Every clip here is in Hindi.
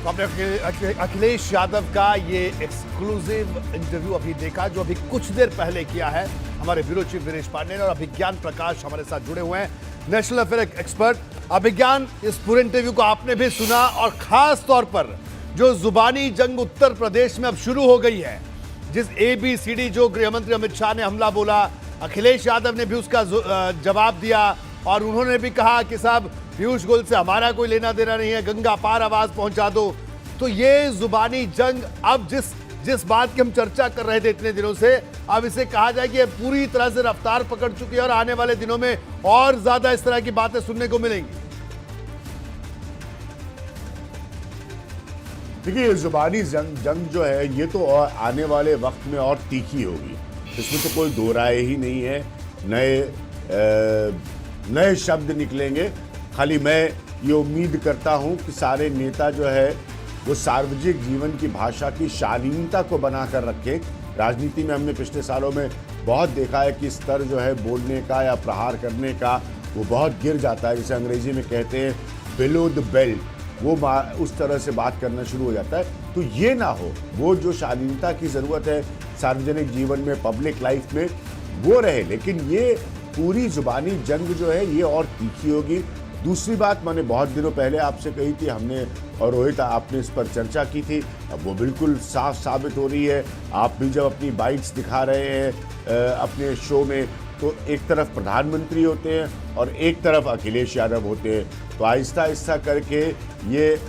तो आपने अखिलेश यादव का ये एक्सक्लूसिव इंटरव्यू अभी देखा, जो अभी कुछ देर पहले किया है हमारे ब्यूरो चीफ वीरेश पांडे ने, और अभिज्ञान प्रकाश हमारे साथ जुड़े हुए हैं, नेशनल अफेयर एक्सपर्ट। अभिज्ञान, इस पूरे इंटरव्यू को आपने भी सुना, और खास तौर पर जो जुबानी जंग उत्तर प्रदेश में अब शुरू हो गई है, जिस ABCD जो गृहमंत्री अमित शाह ने हमला बोला, अखिलेश यादव ने भी उसका जवाब दिया, और उन्होंने भी कहा कि साहब पीयूष गोयल से हमारा कोई लेना देना नहीं है, गंगा पार आवाज पहुंचा दो। तो ये जुबानी जंग अब जिस बात की हम चर्चा कर रहे थे इतने दिनों से, अब इसे कहा जाए कि ये पूरी तरह से रफ्तार पकड़ चुकी है, और आने वाले दिनों में और ज्यादा इस तरह की बातें सुनने को मिलेंगी। देखिए, जुबानी जंग जो है ये तो और आने वाले वक्त में और तीखी होगी, इसमें तो कोई दो राय ही नहीं है। नए शब्द निकलेंगे। खाली मैं ये उम्मीद करता हूं कि सारे नेता जो है वो सार्वजनिक जीवन की भाषा की शालीनता को बनाकर रखें। राजनीति में हमने पिछले सालों में बहुत देखा है कि स्तर जो है बोलने का या प्रहार करने का वो बहुत गिर जाता है, जिसे अंग्रेजी में कहते हैं बिलो द बेल्ट, वो उस तरह से बात करना शुरू हो जाता है। तो ये ना हो, वो जो शालीनता की ज़रूरत है सार्वजनिक जीवन में, पब्लिक लाइफ में, वो रहे। लेकिन ये पूरी जुबानी जंग जो है ये और तीखी होगी। दूसरी बात मैंने बहुत दिनों पहले आपसे कही थी, हमने और रोहित आपने इस पर चर्चा की थी, अब वो बिल्कुल साफ साबित हो रही है। आप भी जब अपनी बाइट्स दिखा रहे हैं अपने शो में, तो एक तरफ प्रधानमंत्री होते हैं और एक तरफ अखिलेश यादव होते हैं। तो आहिस्ता आहिस्ता करके ये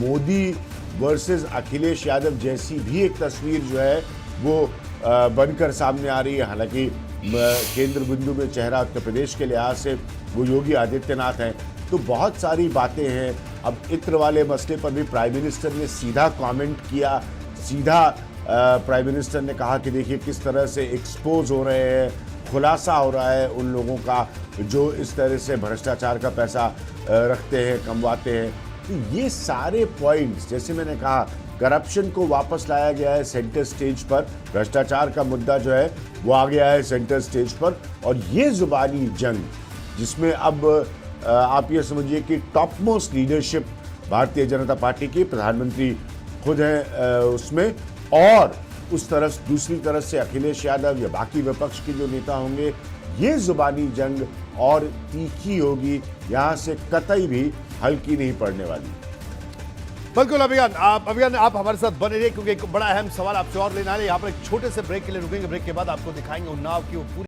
मोदी वर्सेस अखिलेश यादव जैसी भी एक तस्वीर जो है वो बनकर सामने आ रही है। हालांकि केंद्र बिंदु में चेहरा उत्तर प्रदेश के लिहाज से वो योगी आदित्यनाथ हैं। तो बहुत सारी बातें हैं। अब इत्र वाले मसले पर भी प्राइम मिनिस्टर ने सीधा कमेंट किया, सीधा प्राइम मिनिस्टर ने कहा कि देखिए किस तरह से एक्सपोज हो रहे हैं, खुलासा हो रहा है उन लोगों का जो इस तरह से भ्रष्टाचार का पैसा रखते हैं, कमवाते हैं। तो ये सारे पॉइंट्स, जैसे मैंने कहा, करप्शन को वापस लाया गया है सेंटर स्टेज पर, भ्रष्टाचार का मुद्दा जो है वो आ गया है सेंटर स्टेज पर, और ये जुबानी जंग जिसमें अब आप ये समझिए कि top most leadership Bharatiya Janata party की, प्रधानमंत्री खुद हैं उसमें, और उस तरफ दूसरी तरफ से अखिलेश यादव या बाकी विपक्ष के जो नेता होंगे, ये जुबानी जंग और तीखी होगी, यहाँ से कतई भी हल्की नहीं पड़ने वाली। बिल्कुल अभियान आप हमारे साथ बने रहिए, क्योंकि एक बड़ा अहम सवाल आपसे और लेना है। यहाँ पर एक छोटे से ब्रेक के लिए रुकेंगे, ब्रेक के बाद आपको दिखाएंगे उन्नाव की वो पूरी